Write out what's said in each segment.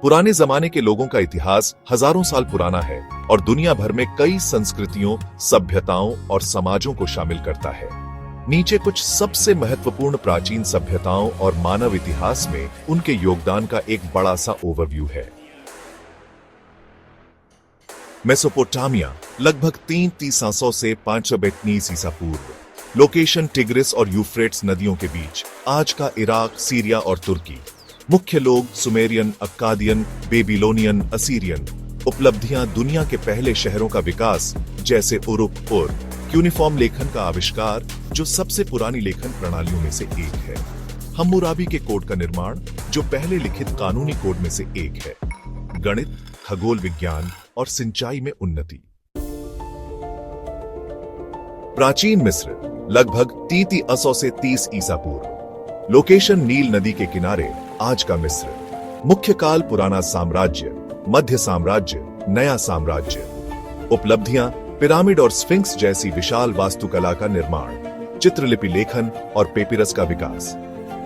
पुराने जमाने के लोगों का इतिहास हजारों साल पुराना है और दुनिया भर में कई संस्कृतियों, सभ्यताओं और समाजों को शामिल करता है। नीचे कुछ सबसे महत्वपूर्ण प्राचीन सभ्यताओं और मानव इतिहास में उनके योगदान का एक बड़ा सा ओवरव्यू है। मेसोपोटामिया, लगभग 3,300 से 592 ईसा पूर्व। लोकेशन टिग्रिस और यूफ्रेट्स नदियों के बीच, आज का इराक, सीरिया और तुर्की। मुख्य लोग सुमेरियन, अक्कादियन, बेबीलोनियन, असीरियन। उपलब्धियां दुनिया के पहले शहरों का विकास जैसे उरुक और क्यूनिफॉर्म लेखन का आविष्कार, जो सबसे पुरानी लेखन प्रणालियों में से एक है। हम्मुराबी के कोड का निर्माण, जो पहले लिखित कानूनी कोड में से एक है। गणित, खगोल विज्ञान और सिंचाई में उन्नति। प्राचीन मिस्र, लगभग 3,300 से 30 ईसा पूर्व। लोकेशन नील नदी के किनारे, आज का मिस्र। मुख्य काल पुराना साम्राज्य, मध्य साम्राज्य, नया साम्राज्य। उपलब्धियां पिरामिड और स्फिंक्स जैसी विशाल वास्तुकला का निर्माण, चित्रलिपि लेखन और पेपिरस का विकास।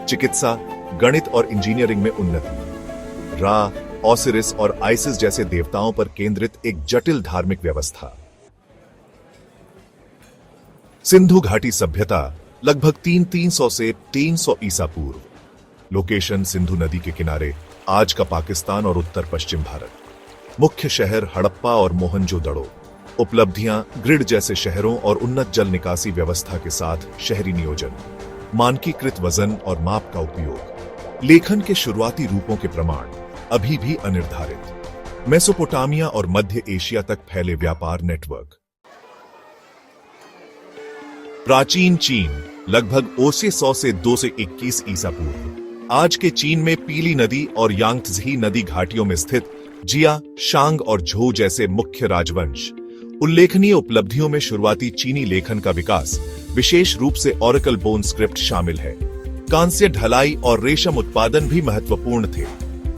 चिकित्सा, गणित और इंजीनियरिंग में उन्नति। रा, ओसिरिस और आइसिस जैसे देवताओं पर केंद्रित एक जटिल धार्मिक व्यवस्था। सिंधु घाटी सभ्यता, लगभग 3,300 से 300 ईसा पूर्व। लोकेशन सिंधु नदी के किनारे, आज का पाकिस्तान और उत्तर पश्चिम भारत। मुख्य शहर हड़प्पा और मोहनजोदड़ो। उपलब्धियां ग्रिड जैसे शहरों और उन्नत जल निकासी व्यवस्था के साथ शहरी नियोजन। मानकीकृत वजन और माप का उपयोग। लेखन के शुरुआती रूपों के प्रमाण अभी भी अनिर्धारित। मेसोपोटामिया और मध्य एशिया तक फैले व्यापार नेटवर्क। प्राचीन चीन, लगभग ओसे 100 से 221 ईसा पूर्व। आज के चीन में पीली नदी और यांगत्ज़ी नदी घाटियों में स्थित जिया, शांग और झोउ जैसे मुख्य राजवंश। उल्लेखनीय उपलब्धियों में शुरुआती चीनी लेखन का विकास, विशेष रूप से ओरेकल बोन स्क्रिप्ट शामिल है। कांस्य ढलाई और रेशम उत्पादन भी महत्वपूर्ण थे।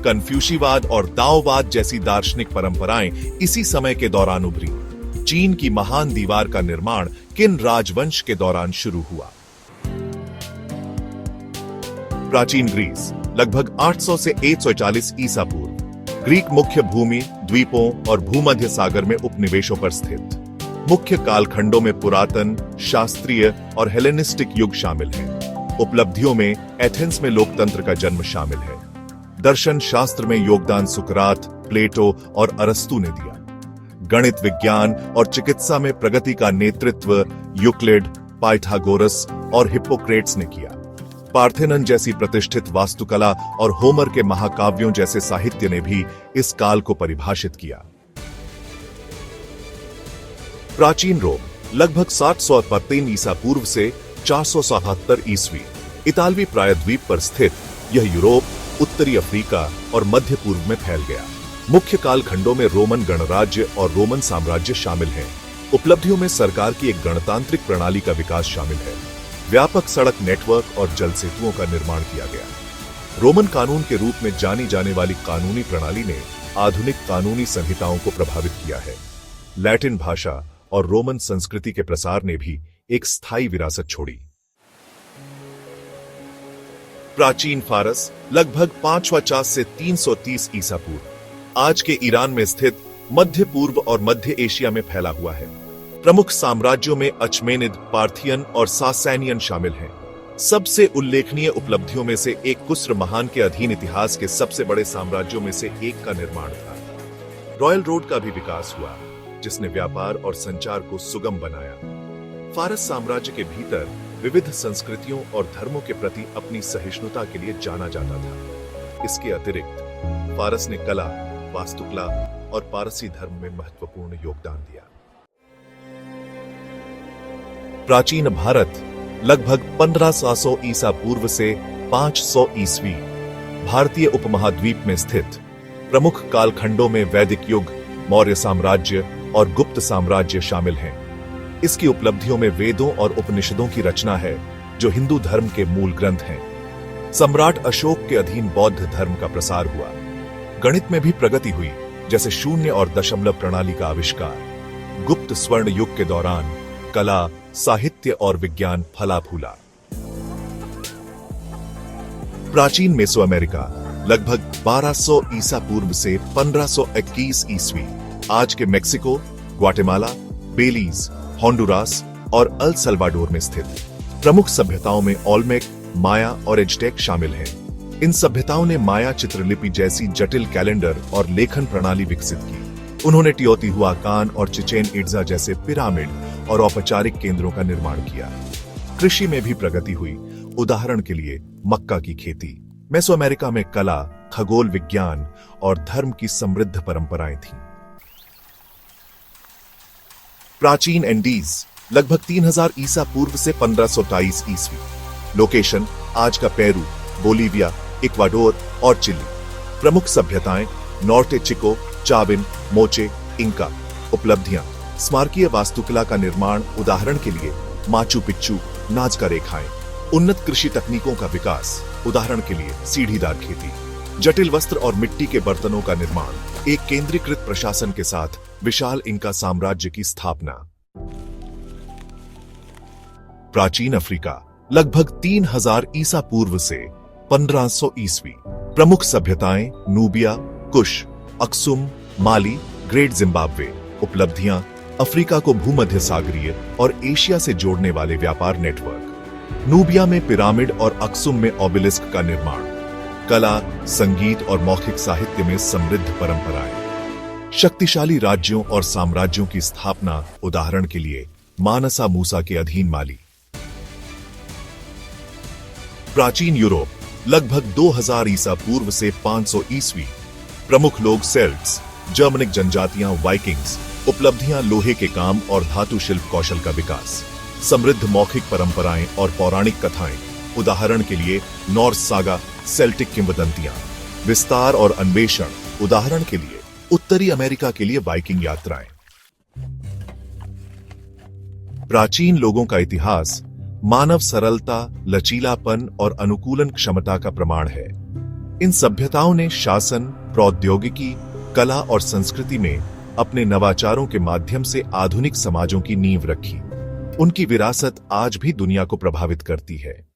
कन्फ्यूशीवाद और दाओवाद जैसी दार्शनिक परंपराएं इसी समय के दौरान उभरी। चीन की महान दीवार का निर्माण किन राजवंश के दौरान शुरू हुआ? प्राचीन ग्रीस, लगभग 800 से 140 ईसा पूर्व। ग्रीक मुख्य भूमि, द्वीपों और भूमध्य सागर में उपनिवेशों पर स्थित। मुख्य कालखंडों में पुरातन, शास्त्रीय और हेलेनिस्टिक युग शामिल हैं। उपलब्धियों में एथेंस में लोकतंत्र का जन्म शामिल है। दर्शन शास्त्र में योगदान सुकरात, प्लेटो और अरस्तु ने दिया। गणित, विज्ञान और चिकित्सा में प्रगति का नेतृत्व यूक्लिड, पाइथागोरस और हिप्पोक्रेट्स ने किया। पार्थेनन जैसी प्रतिष्ठित वास्तुकला और होमर के महाकाव्यों जैसे साहित्य ने भी इस काल को परिभाषित किया। प्राचीन रोम, लगभग 713 ईसा पूर्व से 477 ईस्वी। इतालवी प्रायद्वीप पर स्थित यह यूरोप, उत्तरी अफ्रीका और मध्य पूर्व में फैल गया। मुख्य कालखंडों में रोमन गणराज्य और रोमन साम्राज्य शामिल हैं। उपलब्धियों में सरकार की एक गणतांत्रिक प्रणाली का विकास शामिल है। व्यापक सड़क नेटवर्क और जल सेतुओं का निर्माण किया गया। रोमन कानून के रूप में जानी जाने वाली कानूनी प्रणाली ने आधुनिक कानूनी संहिताओं को प्रभावित किया है। लैटिन भाषा और रोमन संस्कृति के प्रसार ने भी एक स्थायी विरासत छोड़ी। प्राचीन फारस, लगभग 550 से 330 ईसा पूर्व। आज के ईरान में स्थित मध्य पूर्व और मध्य एशिया में फैला हुआ है। प्रमुख साम्राज्यों में अचमेनिद, पार्थियन और सासैनियन शामिल हैं। सबसे उल्लेखनीय उपलब्धियों में से एक कुस्र महान के अधीन इतिहास के सबसे बड़े साम्राज्यों में से एक का निर्माण था। रॉयल रोड का भी विकास हुआ, जिसने व्यापार और संचार को सुगम बनाया। फारस साम्राज्य के भीतर विविध संस्कृतियों और धर्मों के प्रति अपनी सहिष्णुता के लिए जाना जाता था। इसके अतिरिक्त फारस ने कला, वास्तुकला और पारसी धर्म में महत्वपूर्ण योगदान दिया। प्राचीन भारत, लगभग 1500 ईसा पूर्व से 500 ईस्वी। भारतीय उपमहाद्वीप में स्थित। प्रमुख कालखंडों में वैदिक युग, मौर्य साम्राज्य और गुप्त साम्राज्य शामिल हैं। इसकी उपलब्धियों में वेदों और उपनिषदों की रचना है, जो हिंदू धर्म के मूल ग्रंथ हैं। सम्राट अशोक के अधीन बौद्ध धर्म का प्रसार हुआ। गणित में भी प्रगति हुई, जैसे शून्य और दशमलव प्रणाली का आविष्कार। गुप्त स्वर्ण युग के दौरान कला, साहित्य और विज्ञान फला फूला। प्राचीन मेसो अमेरिका, लगभग 1200 ईसा पूर्व से 1521 ईस्वी आज के मेक्सिको, ग्वाटेमाला, बेलीज, होंडुरास और अल सल्वाडोर में स्थित प्रमुख सभ्यताओं में ओल्मेक, माया और एज़टेक शामिल हैं। इन सभ्यताओं ने माया चित्रलिपि जैसी जटिल कैलेंडर और लेखन प्रणाली विकसित की। उन्होंने टियोतिहुआकान और चिचेन इट्जा जैसे पिरामिड और औपचारिक केंद्रों का निर्माण किया। कृषि में भी प्रगति हुई। उदाहरण के लिए मक्का की खेती। मेसोअमेरिका में कला, खगोल विज्ञान और धर्म की समृद्ध परंपराएं थीं। प्राचीन एंडीज लगभग 3000 ईसा पूर्व से 1523 ईस्वी। लोकेशन आज का पेरू, बोलीविया, इक्वाडोर और चिली। प्रमुख सभ्यताएं नॉर्टे चिको, चाबिन, मोचे, इंका। उपलब्धियां स्मारकीय वास्तुकला का निर्माण, उदाहरण के लिए माचू पिच्चू, नाजका रेखाएं। उन्नत कृषि तकनीकों का विकास, उदाहरण के लिए सीढ़ीदार खेती। जटिल वस्त्र और मिट्टी के बर्तनों का निर्माण। एक केंद्रीकृत प्रशासन के साथ विशाल इंका साम्राज्य की स्थापना। प्राचीन अफ्रीका लगभग 3000 ईसा पूर्व से 1500 ईस्वी। प्रमुख सभ्यताएं नूबिया, कुश, अक्सुम, माली, ग्रेट जिम्बाब्वे। उपलब्धियां अफ्रीका को भूमध्य सागरीय और एशिया से जोड़ने वाले व्यापार नेटवर्क। नूबिया में पिरामिड और अक्सुम में ओबेलिस्क का निर्माण। कला, संगीत और मौखिक साहित्य में समृद्ध परंपराएं। शक्तिशाली राज्यों और साम्राज्यों की स्थापना, उदाहरण के लिए मानसा मूसा के अधीन माली। प्राचीन यूरोप लगभग 2000 ईसा पूर्व से 500 ईस्वी। प्रमुख लोग सेल्ट्स, जर्मनिक जनजातियां, वाइकिंग्स। उपलब्धियां लोहे के काम और धातु शिल्प कौशल का विकास। समृद्ध मौखिक परंपराएं और पौराणिक कथाएं, उदाहरण के लिए नॉर्स सागा, सेल्टिक किंवदंतियां। विस्तार और अन्वेषण, उदाहरण के लिए उत्तरी अमेरिका के लिए वाइकिंग यात्राएं। प्राचीन लोगों का इतिहास मानव सरलता, लचीलापन और अनुकूलन क्षमता का प्रमाण है। इन सभ्यताओं ने शासन, प्रौद्योगिकी, कला और संस्कृति में अपने नवाचारों के माध्यम से आधुनिक समाजों की नींव रखी। उनकी विरासत आज भी दुनिया को प्रभावित करती है।